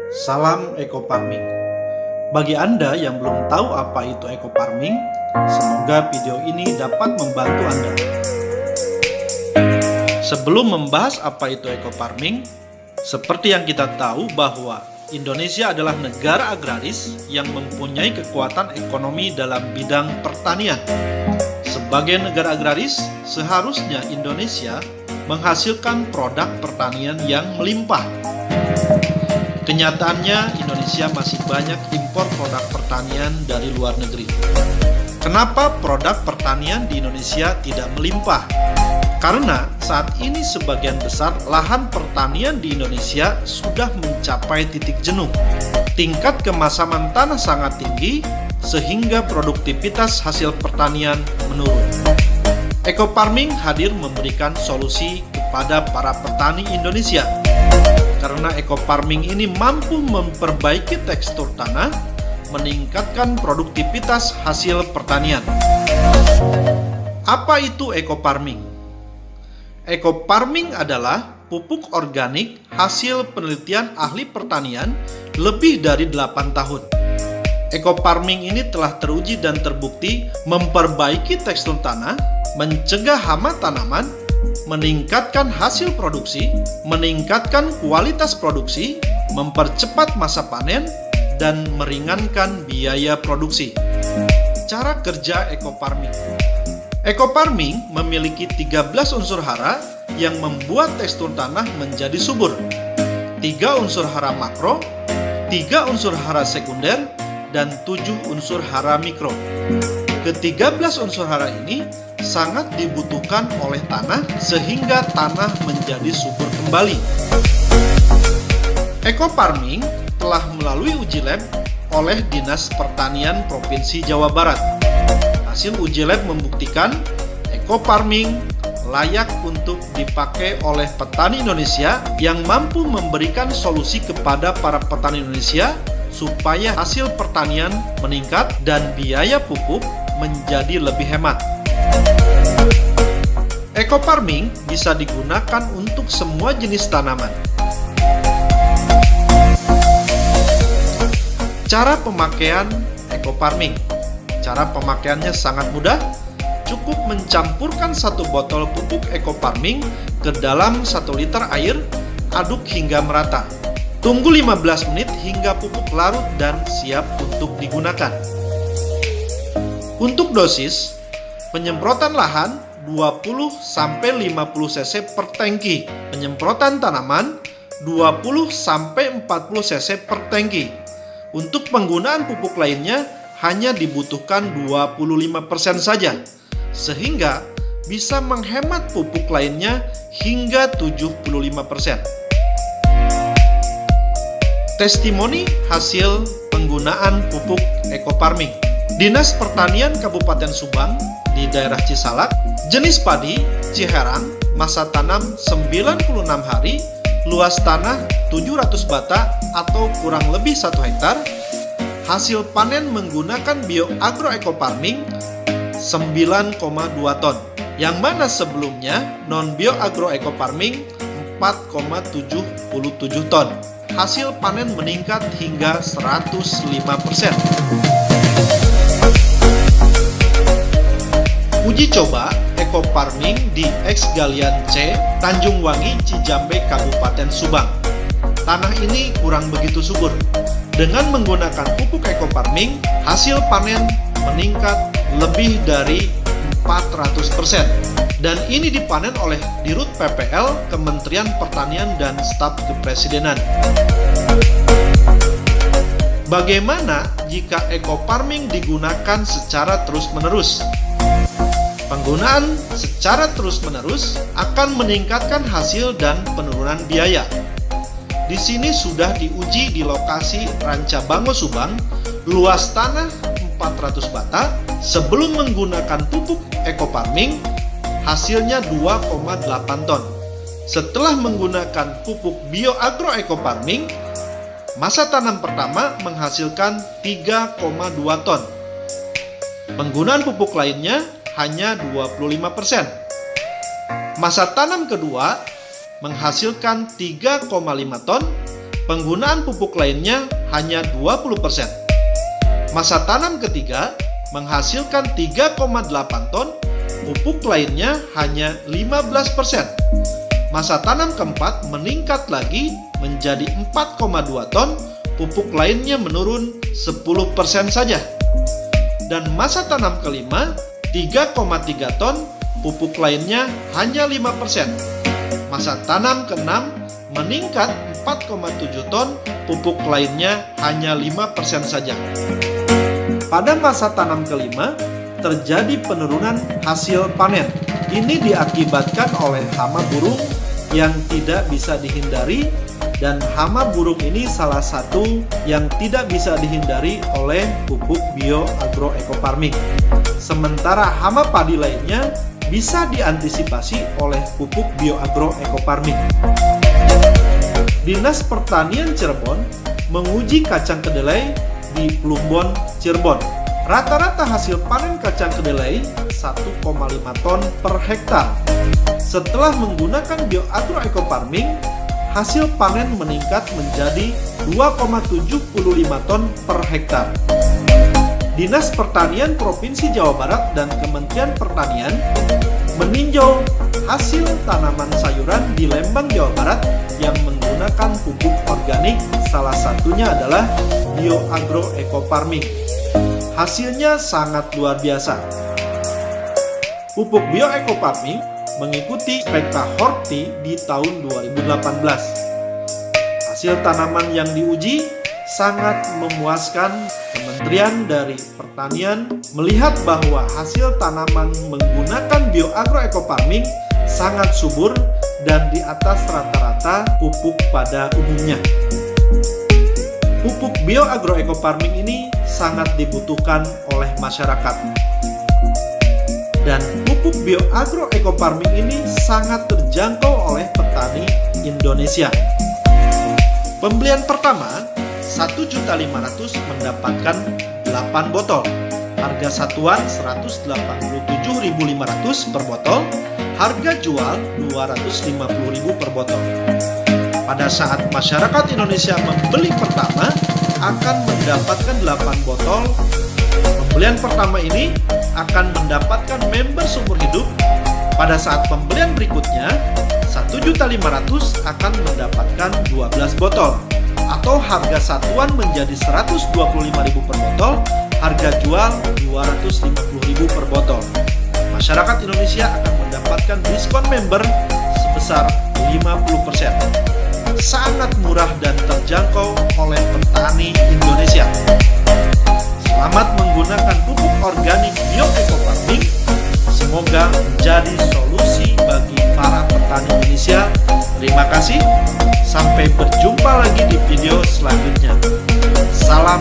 Salam Eco Farming. Bagi Anda yang belum tahu apa itu Eco Farming, semoga video ini dapat membantu Anda. Sebelum membahas apa itu Eco Farming, seperti yang kita tahu bahwa Indonesia adalah negara agraris yang mempunyai kekuatan ekonomi dalam bidang pertanian. Sebagai negara agraris, seharusnya Indonesia menghasilkan produk pertanian yang melimpah. Kenyataannya, Indonesia masih banyak impor produk pertanian dari luar negeri. Kenapa produk pertanian di Indonesia tidak melimpah? Karena saat ini sebagian besar lahan pertanian di Indonesia sudah mencapai titik jenuh. Tingkat kemasaman tanah sangat tinggi, sehingga produktivitas hasil pertanian menurun. Eco Farming hadir memberikan solusi kepada para petani Indonesia. Karena Eco Farming ini mampu memperbaiki tekstur tanah, meningkatkan produktivitas hasil pertanian. Apa itu Eco Farming? Eco Farming adalah pupuk organik hasil penelitian ahli pertanian lebih dari 8 tahun. Eco Farming ini telah teruji dan terbukti memperbaiki tekstur tanah, mencegah hama tanaman, meningkatkan hasil produksi, meningkatkan kualitas produksi, mempercepat masa panen, dan meringankan biaya produksi. Cara kerja Eco Farming. Eco Farming memiliki 13 unsur hara yang membuat tekstur tanah menjadi subur. 3 unsur hara makro, 3 unsur hara sekunder, dan 7 unsur hara mikro. Ke-13 unsur hara ini sangat dibutuhkan oleh tanah sehingga tanah menjadi subur kembali. Eco Farming telah melalui uji lab oleh Dinas Pertanian Provinsi Jawa Barat. Hasil uji lab membuktikan Eco Farming layak untuk dipakai oleh petani Indonesia yang mampu memberikan solusi kepada para petani Indonesia supaya hasil pertanian meningkat dan biaya pupuk menjadi lebih hemat. Eco Farming bisa digunakan untuk semua jenis tanaman. Cara pemakaian Eco Farming. Cara pemakaiannya sangat mudah. Cukup mencampurkan 1 botol pupuk Eco Farming ke dalam 1 liter air, aduk hingga merata. Tunggu 15 menit hingga pupuk larut dan siap untuk digunakan. Untuk dosis, penyemprotan lahan 20-50 cc per tangki, penyemprotan tanaman 20-40 cc per tangki. Untuk penggunaan pupuk lainnya hanya dibutuhkan 25% saja, sehingga bisa menghemat pupuk lainnya hingga 75%. Testimoni hasil penggunaan pupuk Eco Farming. Dinas Pertanian Kabupaten Subang di daerah Cisalak, jenis padi Ciherang, masa tanam 96 hari, luas tanah 700 bata atau kurang lebih 1 hektar, hasil panen menggunakan BioAgro Eco Farming 9,2 ton, yang mana sebelumnya non BioAgro Eco Farming 4,77 ton. Hasil panen meningkat hingga 105%. Uji coba Eco Farming di X Galian C, Tanjung Wangi, Cijambe, Kabupaten Subang. Tanah ini kurang begitu subur. Dengan menggunakan pupuk Eco Farming, hasil panen meningkat lebih dari 400%. Dan ini dipanen oleh Dirut PPL, Kementerian Pertanian dan Staf Kepresidenan. Bagaimana jika Eco Farming digunakan secara terus-menerus? Penggunaan secara terus-menerus akan meningkatkan hasil dan penurunan biaya. Di sini sudah diuji di lokasi Rancabango Subang, luas tanah 400 bata. Sebelum menggunakan pupuk Eco Farming, hasilnya 2,8 ton. Setelah menggunakan pupuk BioAgro Eco Farming, masa tanam pertama menghasilkan 3,2 ton. Penggunaan pupuk lainnya hanya 25%. Masa tanam kedua menghasilkan 3,5 ton Penggunaan pupuk lainnya hanya 20%. Masa tanam ketiga menghasilkan 3,8 ton, pupuk lainnya hanya 15%. Masa tanam keempat meningkat lagi menjadi 4,2 ton, pupuk lainnya menurun 10% saja. Dan masa tanam kelima 3,3 ton, pupuk lainnya hanya 5%. Masa tanam keenam meningkat 4,7 ton, pupuk lainnya hanya 5% saja. Pada masa tanam kelima, terjadi penurunan hasil panen. Ini diakibatkan oleh hama burung yang tidak bisa dihindari, dan hama burung ini salah satu yang tidak bisa dihindari oleh pupuk bioagroecofarming. Sementara hama padi lainnya bisa diantisipasi oleh pupuk bioagroecofarming. Dinas Pertanian Cirebon menguji kacang kedelai di Plumbon, Cirebon. Rata-rata hasil panen kacang kedelai 1,5 ton per hektar. Setelah menggunakan bioagroecofarming, hasil panen meningkat menjadi 2,75 ton per hektar. Dinas Pertanian Provinsi Jawa Barat dan Kementerian Pertanian meninjau hasil tanaman sayuran di Lembang, Jawa Barat yang menggunakan pupuk organik, salah satunya adalah bioagroecofarming. Hasilnya sangat luar biasa. Pupuk bioecofarming mengikuti Spekta Horti di tahun 2018. Hasil tanaman yang diuji sangat memuaskan. Kementerian dari Pertanian melihat bahwa hasil tanaman menggunakan bioagroecofarming sangat subur dan di atas rata-rata pupuk pada umumnya. Pupuk bioagroecofarming ini sangat dibutuhkan oleh masyarakat. Dan pupuk bioagroecofarming ini sangat terjangkau oleh petani Indonesia. Pembelian pertama 1.500.000 mendapatkan 8 botol. Harga satuan 187.500 per botol. Harga jual 250.000 per botol. Pada saat masyarakat Indonesia membeli pertama akan mendapatkan 8 botol. Pembelian pertama ini akan mendapatkan member seumur hidup. Pada saat pembelian berikutnya 1.500.000 akan mendapatkan 12 botol. Atau harga satuan menjadi 125.000 per botol, harga jual 250.000 per botol. Masyarakat Indonesia akan mendapatkan diskon member sebesar 50%. Sangat murah dan terjangkau oleh petani Indonesia. Selamat menggunakan pupuk organik bioecofarming. Semoga menjadi solusi bagi para petani Indonesia. Terima kasih. Sampai berjumpa lagi di video selanjutnya. Salam